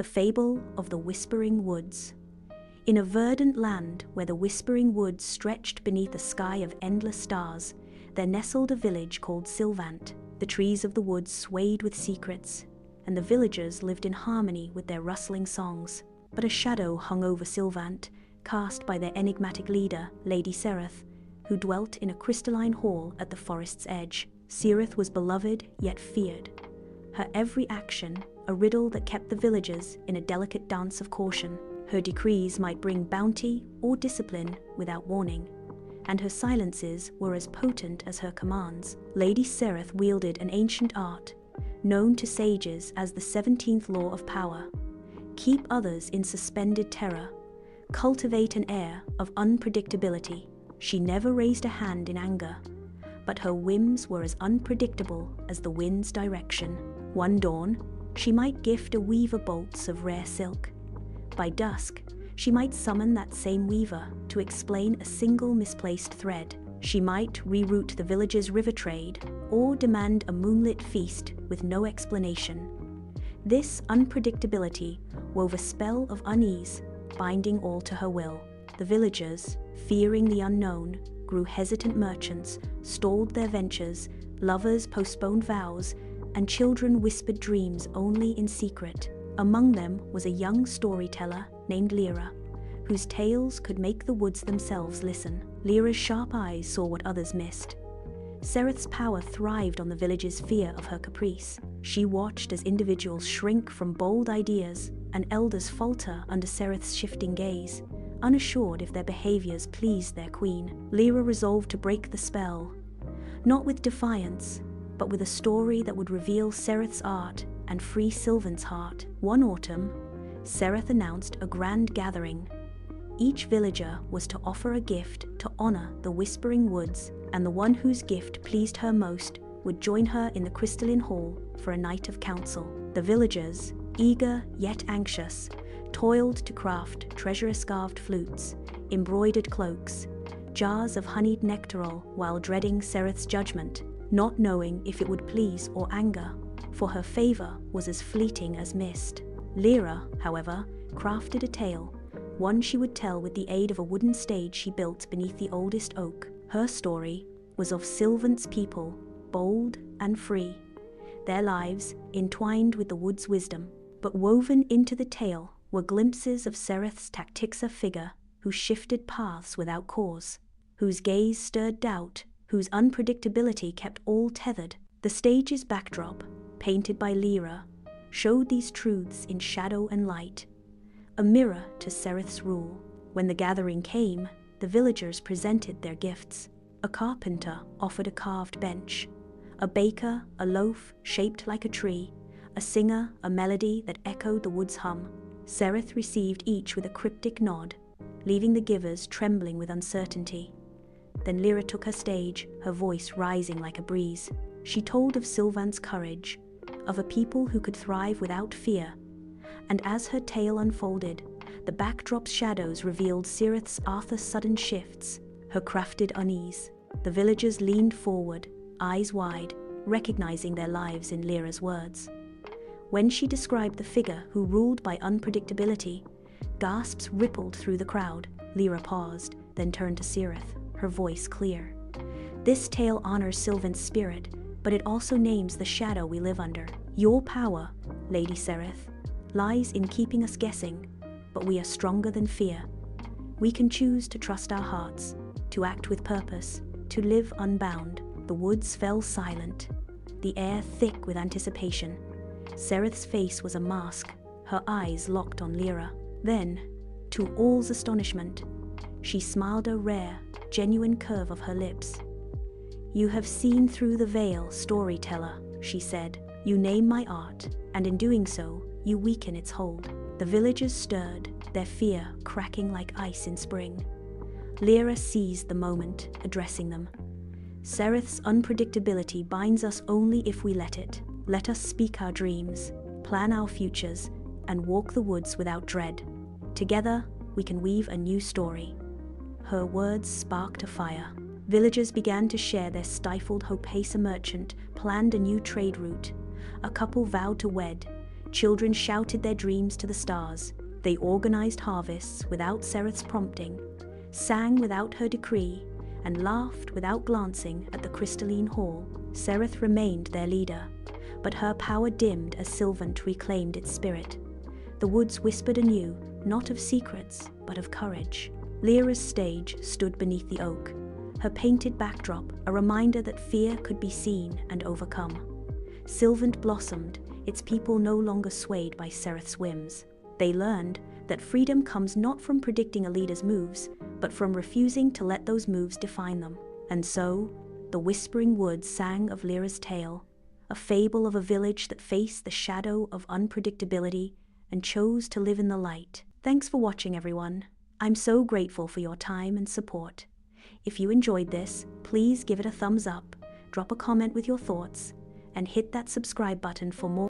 The Fable of the Whispering Woods. In a verdant land where the whispering woods stretched beneath a sky of endless stars, there nestled a village called Sylvant. The trees of the woods swayed with secrets, and the villagers lived in harmony with their rustling songs. But a shadow hung over Sylvant, cast by their enigmatic leader, Lady Sereth, who dwelt in a crystalline hall at the forest's edge. Sereth was beloved yet feared, her every action a riddle that kept the villagers in a delicate dance of caution. Her decrees might bring bounty or discipline without warning, and her silences were as potent as her commands. Lady Sereth wielded an ancient art, known to sages as the 17th law of power: keep others in suspended terror, cultivate an air of unpredictability. She never raised a hand in anger, but her whims were as unpredictable as the wind's direction. One dawn, she might gift a weaver bolts of rare silk. By dusk, she might summon that same weaver to explain a single misplaced thread. She might reroute the village's river trade or demand a moonlit feast with no explanation. This unpredictability wove a spell of unease, binding all to her will. The villagers, fearing the unknown, grew hesitant. Merchants stalled their ventures, lovers postponed vows, and children whispered dreams only in secret. Among them was a young storyteller named Lira, whose tales could make the woods themselves listen. Lira's sharp eyes saw what others missed. Sereth's power thrived on the village's fear of her caprice. She watched as individuals shrink from bold ideas and elders falter under Sereth's shifting gaze, unassured if their behaviors pleased their queen. Lira resolved to break the spell, not with defiance, but with a story that would reveal Sereth's art and free Sylvant's heart. One autumn, Sereth announced a grand gathering. Each villager was to offer a gift to honor the Whispering Woods, and the one whose gift pleased her most would join her in the crystalline hall for a night of council. The villagers, eager yet anxious, toiled to craft treasure-carved flutes, embroidered cloaks, jars of honeyed nectarol, while dreading Sereth's judgment, not knowing if it would please or anger, for her favor was as fleeting as mist. Lira, however, crafted a tale, one she would tell with the aid of a wooden stage she built beneath the oldest oak. Her story was of Sylvant's people, bold and free, their lives entwined with the wood's wisdom. But woven into the tale were glimpses of Sereth's tactixa figure, who shifted paths without cause, whose gaze stirred doubt, whose unpredictability kept all tethered. The stage's backdrop, painted by Lira, showed these truths in shadow and light, a mirror to Sereth's rule. When the gathering came, the villagers presented their gifts. A carpenter offered a carved bench, a baker a loaf shaped like a tree, a singer a melody that echoed the wood's hum. Sereth received each with a cryptic nod, leaving the givers trembling with uncertainty. Then Lira took her stage, her voice rising like a breeze. She told of Sylvant's courage, of a people who could thrive without fear, and as her tale unfolded, the backdrop's shadows revealed Sereth's Arthur's sudden shifts, her crafted unease. The villagers leaned forward, eyes wide, recognizing their lives in Lira's words. When she described the figure who ruled by unpredictability, gasps rippled through the crowd. Lira paused, then turned to Sereth, her voice clear. This tale honors Sylvant's spirit, but it also names the shadow we live under. Your power, Lady Sereth, lies in keeping us guessing, but we are stronger than fear. We can choose to trust our hearts, to act with purpose, to live unbound. The woods fell silent, the air thick with anticipation. Sereth's face was a mask, her eyes locked on Lira. Then, to all's astonishment, she smiled, a rare, genuine curve of her lips. "You have seen through the veil, storyteller," she said. "You name my art, and in doing so, you weaken its hold." The villagers stirred, their fear cracking like ice in spring. Lira seized the moment, addressing them. "Sereth's unpredictability binds us only if we let it. Let us speak our dreams, plan our futures, and walk the woods without dread. Together, we can weave a new story." Her words sparked a fire. Villagers began to share their stifled hope. A merchant planned a new trade route. A couple vowed to wed, Children shouted their dreams to the stars. They organized harvests without Sereth's prompting, sang without her decree, and laughed without glancing at the crystalline hall. Sereth remained their leader, but her power dimmed as Sylvant reclaimed its spirit. The woods whispered anew, not of secrets, but of courage. Lira's stage stood beneath the oak, her painted backdrop a reminder that fear could be seen and overcome. Sylvant blossomed, its people no longer swayed by Sereth's whims. They learned that freedom comes not from predicting a leader's moves, but from refusing to let those moves define them. And so, the Whispering Woods sang of Lira's tale, a fable of a village that faced the shadow of unpredictability and chose to live in the light. Thanks for watching, everyone. I'm so grateful for your time and support. If you enjoyed this, please give it a thumbs up, drop a comment with your thoughts, and hit that subscribe button for more